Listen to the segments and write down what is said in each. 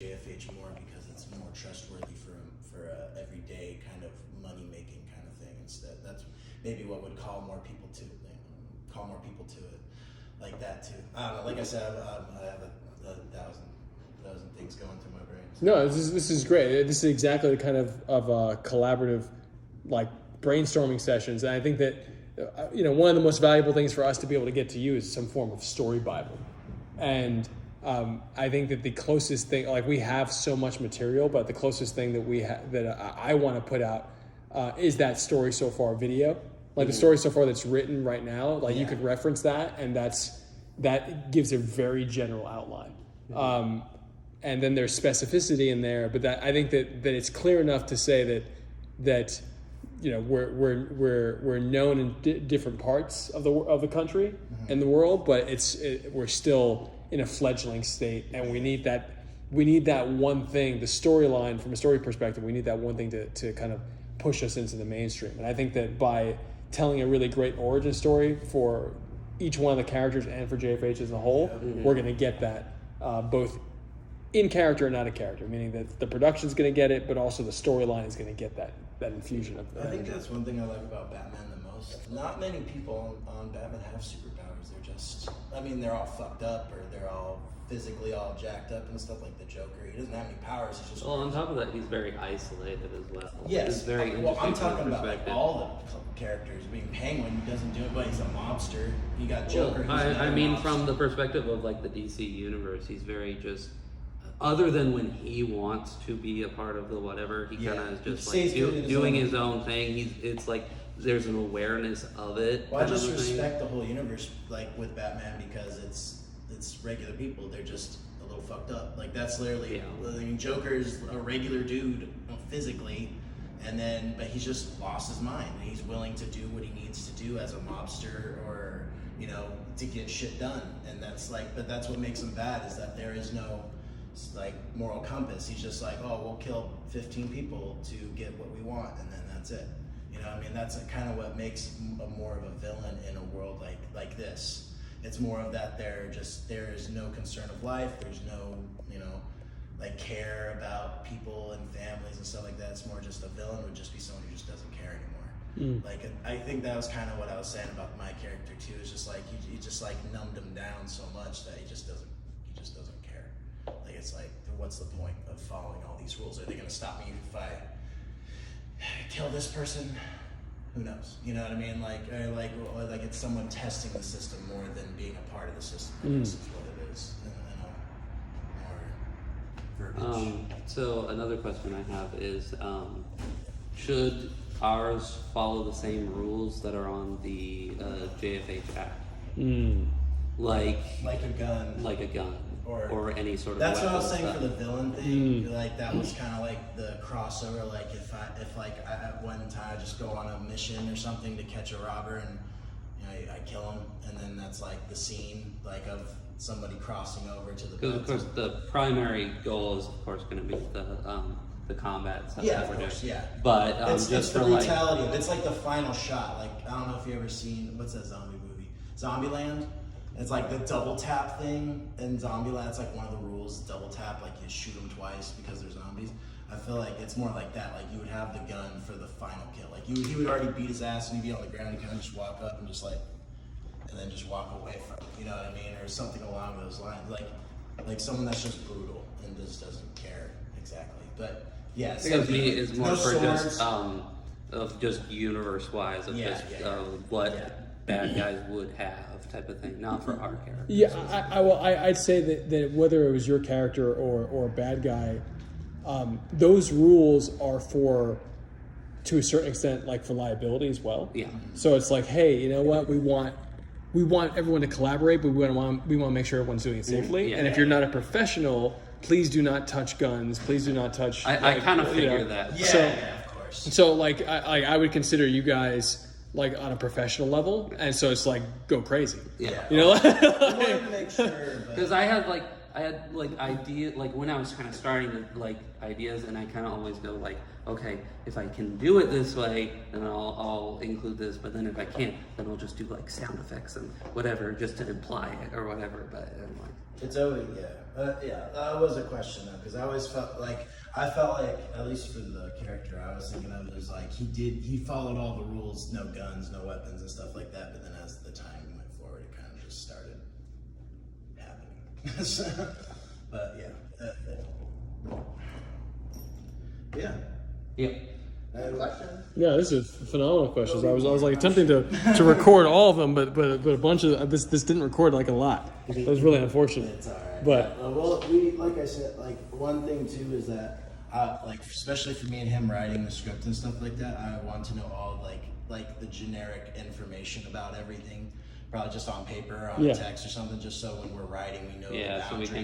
JFH more because it's more trustworthy for everyday kind of money making kind of thing. Instead, that's maybe what would call more people to it, like that too. I don't know. Like I said, I have a thousand things going through my brain. So. No, this is great. This is exactly the kind of collaborative, like brainstorming sessions. And I think that one of the most valuable things for us to be able to get to you is some form of story Bible. And I think that the closest thing, like we have so much material, but the closest thing that we have that I want to put out is that story so far video. Like the story so far that's written right now, like you could reference that, and that gives a very general outline. And then there's specificity in there, but I think that it's clear enough to say that we're known in different parts of the country and the world, but we're still in a fledgling state, and we need that one thing, the storyline from a story perspective. We need that one thing to kind of push us into the mainstream. And I think that by telling a really great origin story for each one of the characters and for JFH as a whole, we're going to get that both in character and out of character, meaning that the production's going to get it, but also the storyline is going to get that infusion of I think that's one thing I like about Batman the most. Not many people on Batman have superpowers. They're just, they're all fucked up, or they're all physically all jacked up and stuff, like the Joker. He doesn't have any powers. He's just on top of that, he's very isolated as well. Yes. It's very I'm talking about like all the characters. Penguin doesn't do it, but he's a mobster. You got Joker. From the perspective of like the DC universe, he's very just. Other than when he wants to be a part of the whatever, he kind of is just like doing his own thing. It's like there's an awareness of it. Well, I just respect the whole universe, like with Batman, because it's regular people. They're just a little fucked up. Like that's literally. Joker's a regular dude physically, but he's just lost his mind. And he's willing to do what he needs to do as a mobster, or to get shit done. And but that's what makes him bad, is that there is no moral compass. He's just like, oh, we'll kill 15 people to get what we want, and then that's it. That's kind of what makes more of a villain in a world like this. It's more of that there is no concern of life. There's no care about people and families and stuff like that. It's more just a villain would just be someone who just doesn't care anymore. I think that was kind of what I was saying about my character too. Is just like you just like numbed him down so much that he just doesn't care. Like it's like, what's the point of following all these rules? Are they going to stop me if I kill this person? Who knows? You know what I mean? Like it's someone testing the system more than being a part of the system. This is what it is. So another question I have is, should ours follow the same rules that are on the JFH app? Like a gun. Like a gun. Or any sort of. That's what I was saying for the villain thing. Like that was kind of like the crossover. Like if I at one time I just go on a mission or something to catch a robber, and I kill him, and then that's like the scene of somebody crossing over to the. Because of course the primary goal is of course going to be the combat stuff. Yeah, of course, yeah. But it's the brutality of it. It's like the final shot. Like I don't know if you ever seen what's that zombie movie, Zombieland. It's like the double tap thing in Zombieland. It's like one of the rules, double tap, like you shoot them twice because they're zombies. I feel like it's more like that. Like you would have the gun for the final kill. Like he would already beat his ass and he'd be on the ground. He'd kind of just walk up and then just walk away from it. You know what I mean? Or something along those lines. Like someone that's just brutal and just doesn't care exactly. But yeah, because me is more for just of just universe wise of what bad guys would have. Type of thing, not for our character. Yeah, I'd say that whether it was your character or a bad guy, those rules are to a certain extent, like for liability as well. Yeah. So it's like, hey, you know what? We want everyone to collaborate, but we want to make sure everyone's doing it safely. And if you're not a professional, please do not touch guns. Please do not touch. I kind of figured that. Yeah, of course. So I would consider you guys. Like on a professional level, and so it's like go crazy. Yeah, make sure. Because I had ideas when I was kind of starting to ideas, and I kind of always go okay, if I can do it this way, then I'll include this. But then if I can't, then I'll just do sound effects and whatever, just to imply it or whatever. But I'm It's always that was a question though, because I always felt like at least for the character I was thinking of, it was like he followed all the rules, no guns, no weapons and stuff like that, but then as the time went forward it kind of just started happening. But yeah. Yeah, this is phenomenal questions. I was like attempting to record all of them, but a bunch of this didn't record like a lot. That was really unfortunate. It's all right. But well, we like I said, like one thing too is that like especially for me and him writing the script and stuff like that, I want to know all like the generic information about everything. Probably just on paper or on text or something, just so when we're writing we know the boundaries, so we can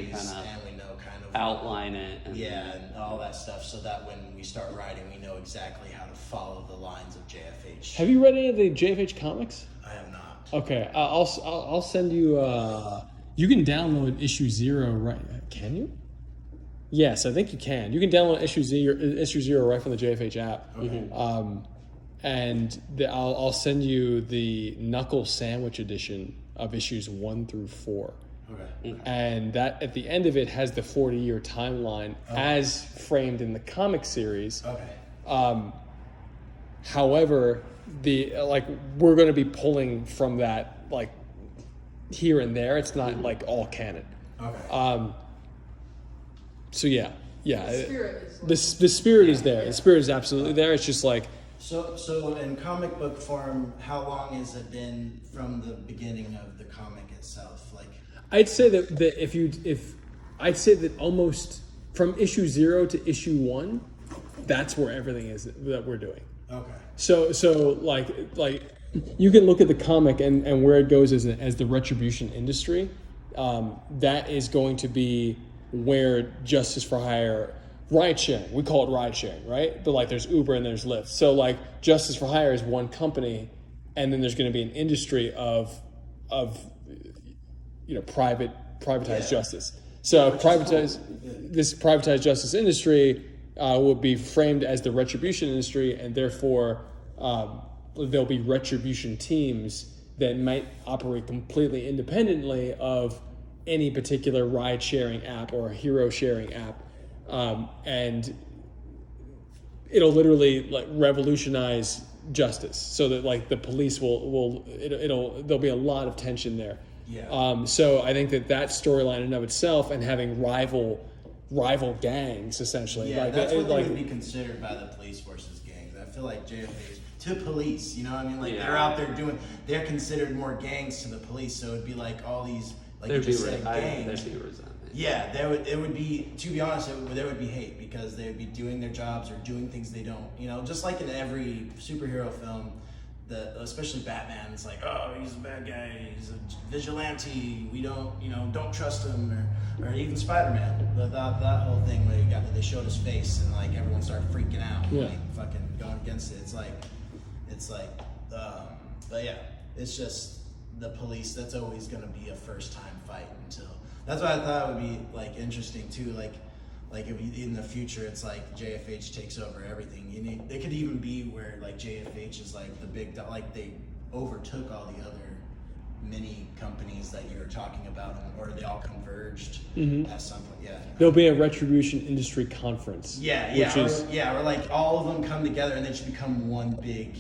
and we know kind of outline it. And all that stuff, so that when we start writing, we know exactly how to follow the lines of JFH. have you read any of the JFH comics? I have not. Okay, I'll send you. You can download issue 0 right? Can you? Yes, I think you can. You can download issue 0 right from the JFH app. Okay. And I'll send you the Knuckle Sandwich edition of issues 1 through 4. Okay. And that at the end of it has the 40-year timeline as framed in the comic series. Okay. However, we're going to be pulling from that like here and there. It's not like all canon. Okay. So yeah. The spirit is like, The spirit is there. The spirit is absolutely there. It's just like. So in comic book form, how long has it been from the beginning of the comic itself? Like, I'd say that I'd say that almost from issue 0 to issue 1, that's where everything is that we're doing. okay. So like you can look at the comic and where it goes as the retribution industry. That is going to be where Justice for Hire. Ride sharing, we call it ride sharing, right? But like there's Uber and there's Lyft. So like Justice for Hire is one company, and then there's going to be an industry of privatized justice. So this privatized justice industry will be framed as the retribution industry, and therefore there'll be retribution teams that might operate completely independently of any particular ride sharing app or hero sharing app. And it'll literally like revolutionize justice, so that like the police there'll be a lot of tension there. Yeah. So I think that storyline in and of itself, and having rival gangs essentially. Yeah, like, that's what they would be considered by the police versus gangs. I feel like JFH to police, you know what I mean? Like they're out there they're considered more gangs to the police, so it'd be like all these like you just said gangs. There'd be resentment. Yeah, it would be, to be honest, there would be hate, because they would be doing their jobs or doing things they don't, just like in every superhero film, especially Batman, it's like, oh, he's a bad guy, he's a vigilante, we don't trust him, or even Spider-Man, that whole thing where they showed his face and like everyone started freaking out, like fucking going against it. It's like, but yeah, it's just the police. That's always gonna be a first time fight until. That's why I thought it would be like interesting too, like if in the future it's like JFH takes over everything. It could even be where like JFH is like the big, like they overtook all the other mini companies that you were talking about, or they all converged at some point. Yeah, there'll be a retribution industry conference. Or like all of them come together and they should become one big.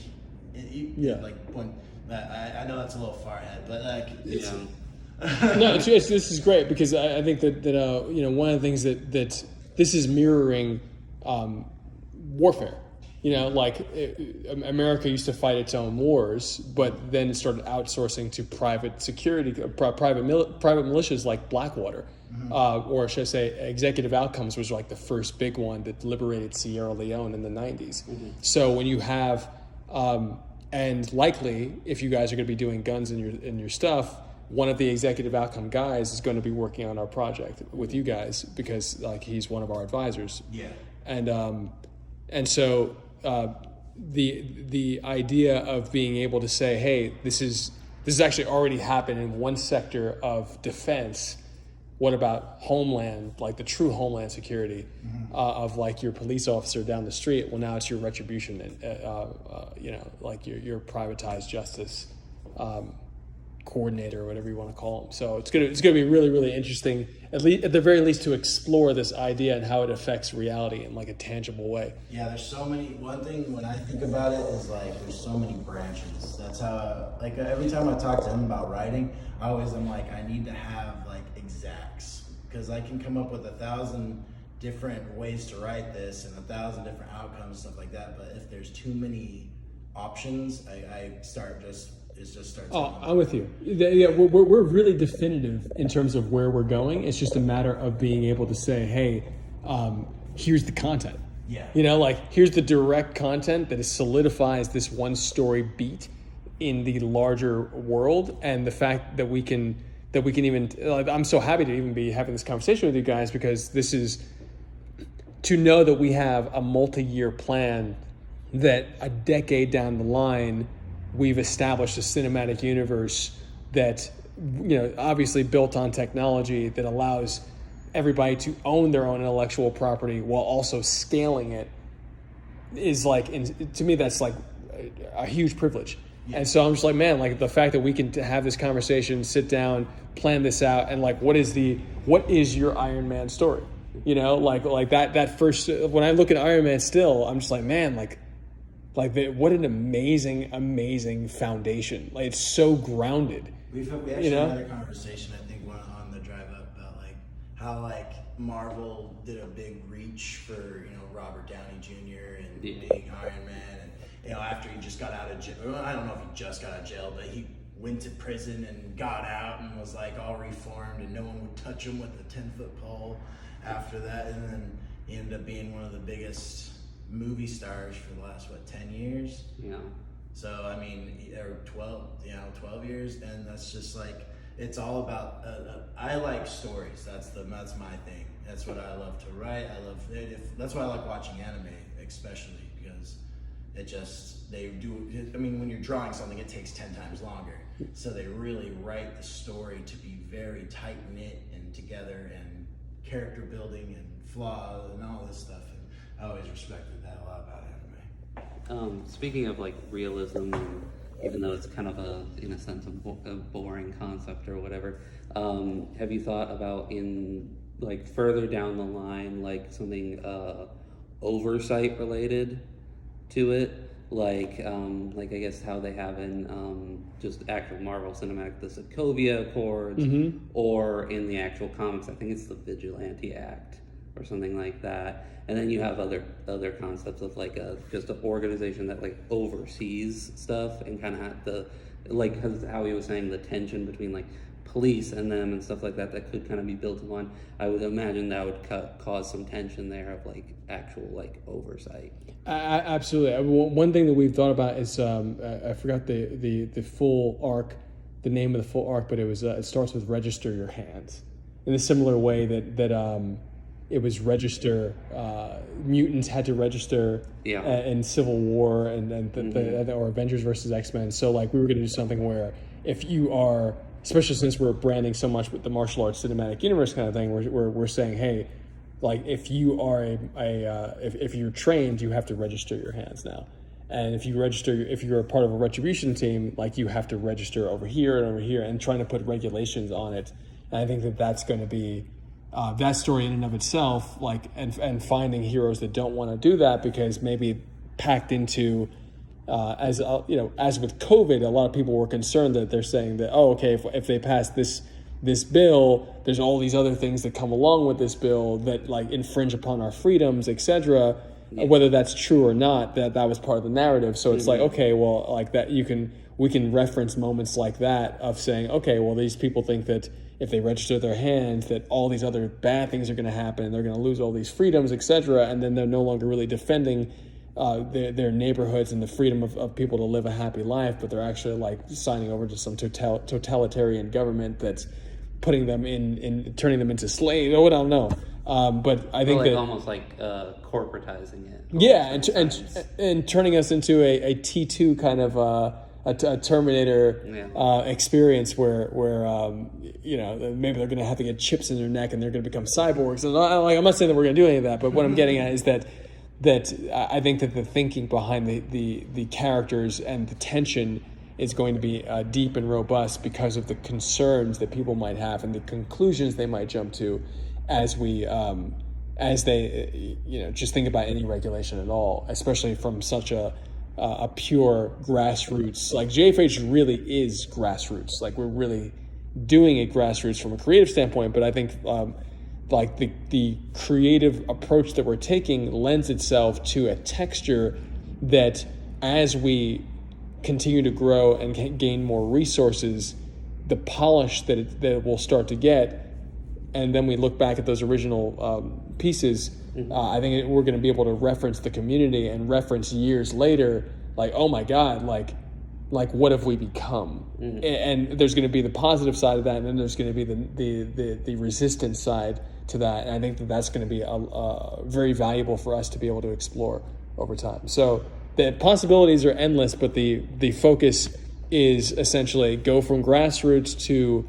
Like one. I know that's a little far ahead, but like it's. No, this is great, because I think that one of the things that this is mirroring warfare. America used to fight its own wars, but then it started outsourcing to private security, private militias like Blackwater, or should I say, Executive Outcomes was like the first big one that liberated Sierra Leone in the 90s. So when you have, and likely if you guys are going to be doing guns in your stuff, one of the executive outcome guys is going to be working on our project with you guys, because like he's one of our advisors. Yeah. And so the idea of being able to say, hey, this is actually already happened in one sector of defense. What about homeland, like the true homeland security of like your police officer down the street? Well, now it's your retribution and like your privatized justice coordinator or whatever you want to call them. So it's gonna be really, really interesting, at the very least, to explore this idea and how it affects reality in like a tangible way. Yeah, there's so many. One thing when I think about it is like there's so many branches. That's how like every time I talk to him about writing, I'm like, I need to have like exacts, because I can come up with 1,000 different ways to write this and 1,000 different outcomes, stuff like that. But if there's too many options, it just starts. Oh, I'm with you. Yeah, we're really definitive in terms of where we're going. It's just a matter of being able to say, hey, here's the content. Yeah. Like here's the direct content that solidifies this one story beat in the larger world, and the fact that we can even. I'm so happy to even be having this conversation with you guys, because this is to know that we have a multi-year plan that a decade down the line, we've established a cinematic universe that, obviously built on technology that allows everybody to own their own intellectual property while also scaling it, is like, to me, that's like a huge privilege. Yeah. And so I'm just like, man, like the fact that we can have this conversation, sit down, plan this out, and like, what is your Iron Man story? Like that first, when I look at Iron Man still, I'm just like, man, what an amazing foundation. Like, it's so grounded. We actually had a conversation, I think, on the drive up about like how like Marvel did a big reach for Robert Downey Jr. and being Iron Man, and after he just got out of jail. I don't know if he just got out of jail, but he went to prison and got out and was like all reformed, and no one would touch him with a 10-foot pole after that, and then he ended up being one of the biggest movie stars for the last 10 years. Yeah. So I mean, or 12 years, and that's just like, it's all about. I like stories. That's my thing. That's what I love to write. I love it. That's why I like watching anime, especially because they do. I mean, when you're drawing something, it takes 10 times longer. So they really write the story to be very tight knit and together, and character building and flaw and all this stuff. I always respected that a lot about anime. Speaking of like realism, even though it's kind of in a sense, a boring concept or whatever, have you thought about in like further down the line, like something oversight related to it? Like I guess how they have in just actual Marvel Cinematic, the Sokovia Accords, or in the actual comics, I think it's the Vigilante Act or something like that. And then you have other concepts of like just an organization that like oversees stuff, and kind of have the, like how he was saying, the tension between like police and them and stuff like that could kind of be built upon. I would imagine that would cause some tension there of like actual like oversight. Absolutely. One thing that we've thought about is I forgot the full arc, the name of the full arc, but it starts with register your hands, in a similar way that it was register. Mutants had to register in Civil War or Avengers versus X-Men. So like we were going to do something where if you are, especially since we're branding so much with the martial arts cinematic universe kind of thing, we're saying, hey, like if you are if you're trained, you have to register your hands now. And if you're a part of a retribution team, like you have to register over here and over here, and trying to put regulations on it. And I think that's going to be that story in and of itself, like, and finding heroes that don't want to do that because maybe packed into, as with COVID, a lot of people were concerned that they're saying that, if they pass this bill, there's all these other things that come along with this bill that like infringe upon our freedoms, etc. Yeah. Whether that's true or not, that was part of the narrative. So it's like, okay, well, like that we can reference moments like that of saying, okay, well, these people think that if they register their hands, that all these other bad things are going to happen, and they're going to lose all these freedoms, etc. And then they're no longer really defending their neighborhoods and the freedom of people to live a happy life, but they're actually like signing over to some totalitarian government that's putting them turning them into slaves. I don't know. But I think that almost like corporatizing it. Yeah, and turning us into a T2 kind of a Terminator experience where maybe they're going to have to get chips in their neck and they're going to become cyborgs. And I'm not saying that we're going to do any of that, but what I'm getting at is that I think that the thinking behind the characters and the tension is going to be deep and robust because of the concerns that people might have and the conclusions they might jump to as they just think about any regulation at all, especially from such a pure grassroots. Like JFH really is grassroots. Like we're really doing it grassroots from a creative standpoint, but I think like the creative approach that we're taking lends itself to a texture that as we continue to grow and gain more resources, the polish that it will start to get, and then we look back at those original pieces, I think we're going to be able to reference the community and reference years later, like, oh my God, like what have we become? And there's going to be the positive side of that, and then there's going to be the resistance side to that. And I think that's going to be very valuable for us to be able to explore over time. So the possibilities are endless, but the focus is essentially go from grassroots to,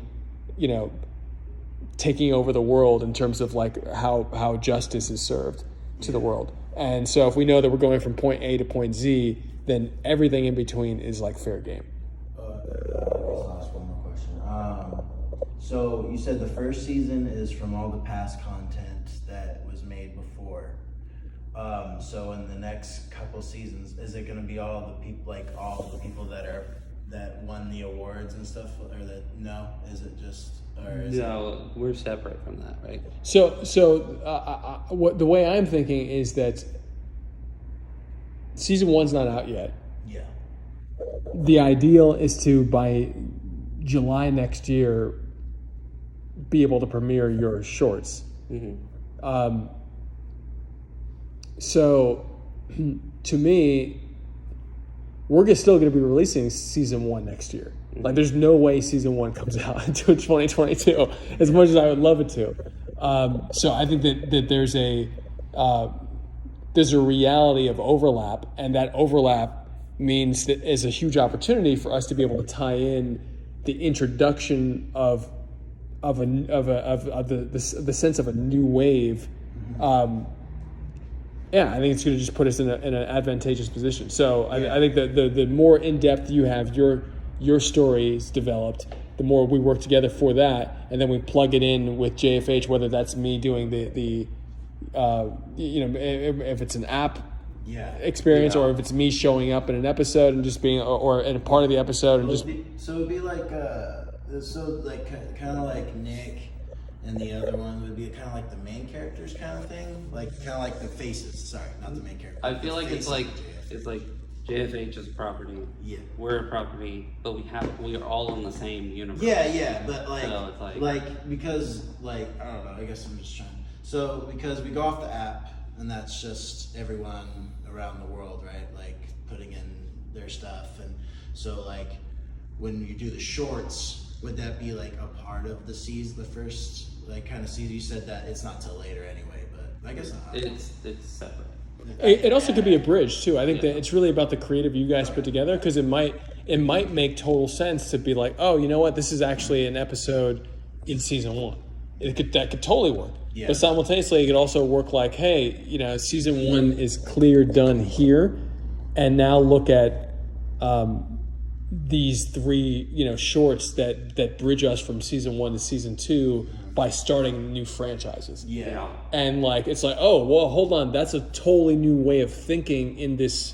taking over the world in terms of like how justice is served to the world. And so if we know that we're going from point A to point Z, then everything in between is like fair game. I'll ask one more question. So you said the first season is from all the past content that was made before. So in the next couple seasons, is it going to be all the people that won the awards and stuff, or no? Is it just? No, we're separate from that, right? So what the way I'm thinking is that season 1's not out yet. Yeah. The ideal is to, by July next year, be able to premiere your shorts. So to me, we're still going to be releasing season 1 next year. Like, there's no way season 1 comes out until 2022, as much as I would love it to. So I think that there's a reality of overlap, and that overlap means that is a huge opportunity for us to be able to tie in the introduction of the sense of a new wave. I think it's going to just put us in an advantageous position. So I think that the more in depth you have your stories developed, the more we work together for that, and then we plug it in with JFH, whether that's me doing the if it's an app experience, or if it's me showing up in an episode and just being, or in a part of the episode and so it'd be like kind of like Nick, and the other one would be kind of like the main characters kind of thing, like kind of like the faces. Sorry, not the main characters. I feel like it's like JFH's property. Yeah. We're a property, but we are all in the same universe. Yeah, but like, so it's because I don't know, I guess I'm just trying. So because we go off the app, and that's just everyone around the world, right? Like putting in their stuff, and so like when you do the shorts, would that be like a part of the season, the first like kind of season? You said that it's not till later anyway, but I guess not. It's separate. It also could be a bridge too. I think that it's really about the creative you guys put together, because it might make total sense to be like, oh, you know what, this is actually an episode in season 1. That could totally work. Yeah. But simultaneously, it could also work like, hey, season 1 is clear, done here, and now look at these 3 shorts that bridge us from season 1 to season 2 by starting new franchises. Yeah. And like, it's like, oh, well, hold on, that's a totally new way of thinking in this,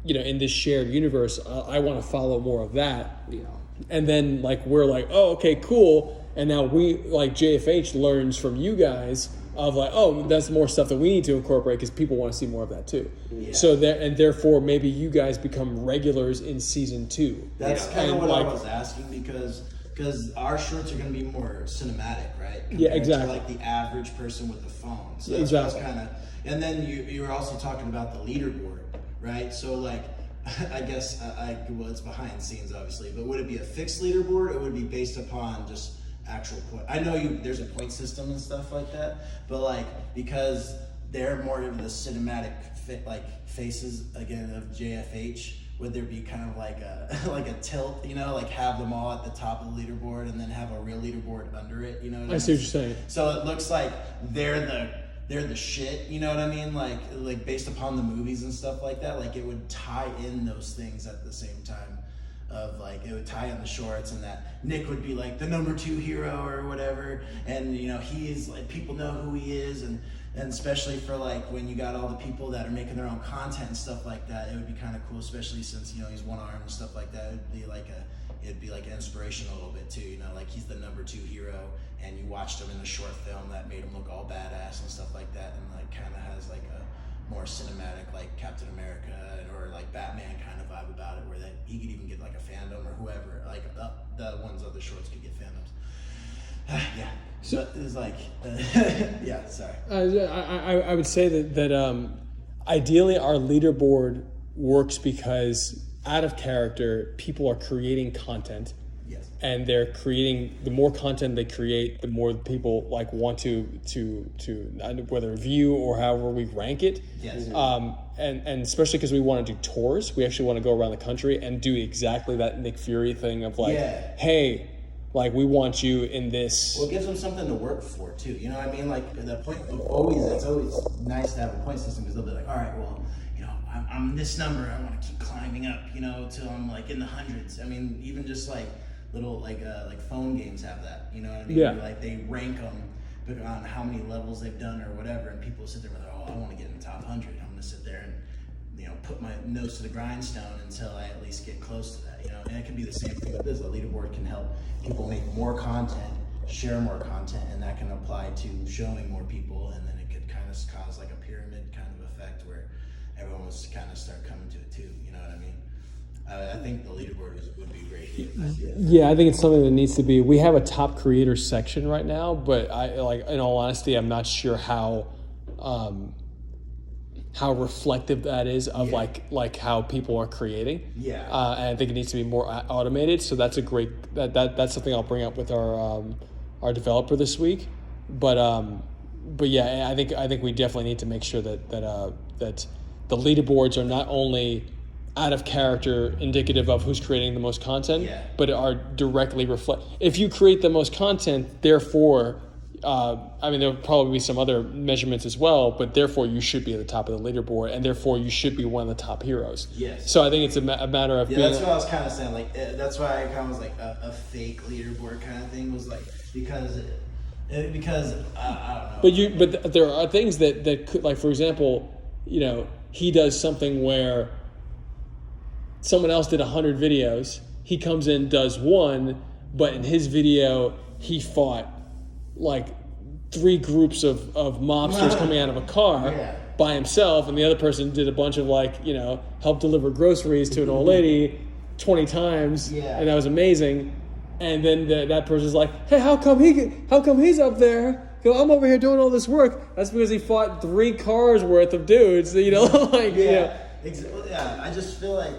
in this shared universe. I want to follow more of that. Yeah. And then like, we're like, oh, okay, cool. And now we, like, JFH learns from you guys of like, oh, that's more stuff that we need to incorporate because people want to see more of that too. Yeah. So therefore maybe you guys become regulars in season 2. That's kind of what I was asking, because our shorts are going to be more cinematic, right? Yeah, exactly. To like the average person with the phone. So that's exactly. Kind of, and then you were also talking about the leaderboard, right? So like, I guess well, it's behind the scenes obviously, but would it be a fixed leaderboard, or would it be based upon just actual point? I know there's a point system and stuff like that, but like, because they're more of the cinematic faces again of JFH, would there be kind of like a tilt, like have them all at the top of the leaderboard and then have a real leaderboard under it, you know what I mean? I see what you're saying. So it looks like they're the shit, you know what I mean? Like based upon the movies and stuff like that, like it would tie in those things at the same time. of like it would tie in the shorts, and that Nick would be like the number 2 hero or whatever, and you know he's like people know who he is, and especially for like when you got all the people that are making their own content and stuff like that, it would be kind of cool, especially since you know he's one arm and stuff like that. It'd be like an inspiration a little bit too, you know, like he's the number 2 hero, and you watched him in the short film that made him look all badass and stuff like that, and like kind of has like a more cinematic like Captain America or like Batman kind of vibe about it, where that he could even get like a fandom or whoever, like the ones of the shorts could get fandoms. Yeah, so it's like, yeah. Sorry. I would say that ideally our leaderboard works because out of character, people are creating content. Yes. And they're creating, the more content they create, the more people like want to whether view or however we rank it. Yes. And especially because we want to do tours, we actually want to go around the country and do exactly that Nick Fury thing of like, hey, like we want you in this. Well, it gives them something to work for too. You know what I mean? Like the point. It's always nice to have a point system, because they'll be like, all right, well, you know, I'm this number. I want to keep climbing up, you know, till I'm like in the hundreds. I mean, even just like little like phone games have that. You know what I mean? Yeah. Like they rank them on how many levels they've done or whatever, and people sit there with, oh, I want to get in the top 100. I'm gonna sit there and, you know, put my nose to the grindstone until I at least get close to that, you know. And it can be the same thing with this. A leaderboard can help people make more content, share more content, and that can apply to showing more people, and then it could kind of cause like a pyramid kind of effect where everyone was kind of start coming to it too, you know what I mean? I think the leaderboard would be great. Yeah, I think it's something that needs to be. We have a top creators section right now, but I like, in all honesty, I'm not sure how reflective that is of like how people are creating. Yeah. And I think it needs to be more automated. So that's a great that's something I'll bring up with our developer this week. But yeah, I think we definitely need to make sure that the leaderboards are not only out of character indicative of who's creating the most content, but are directly reflect. If you create the most content, therefore, I mean, there'll probably be some other measurements as well, but therefore you should be at the top of the leaderboard, and therefore you should be one of the top heroes. Yes. So I think it's a matter of being. That's what I was kind of saying. Like that's why I kind of was like a fake leaderboard kind of thing was like because I don't know. But there are things that could, like, for example, you know, he does something where someone else did 100 videos. He comes in, does one, but in his video he fought like 3 groups of mobsters coming out of a car by himself, and the other person did a bunch of like, you know, help deliver groceries to an old lady 20 times, and that was amazing. And then that person's like, hey, how come he's up there? I'm over here doing all this work. That's because he fought 3 cars worth of dudes, you know, like you know. Yeah, I just feel like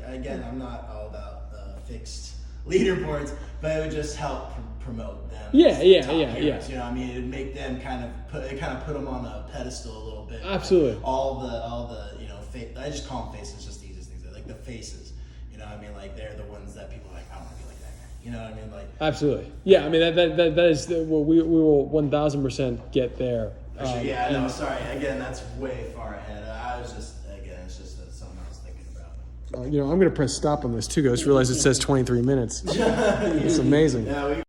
again, I'm not all about fixed leaderboards, but it would just help promote them. Yeah. You know what I mean? It'd make them kind of put them on a pedestal a little bit. Absolutely. All the you know, I just call them faces, just the easiest things. Like the faces, you know what I mean? Like they're the ones that people are like, I want to be like that guy. You know what I mean? Like absolutely. Yeah, I mean that is well, we will 1000% get there. Yeah, no, sorry. Again, that's way far ahead. I was just something I was thinking about. You know, I'm going to press stop on this too, guys. Realize it says 23 minutes. It's amazing. Yeah,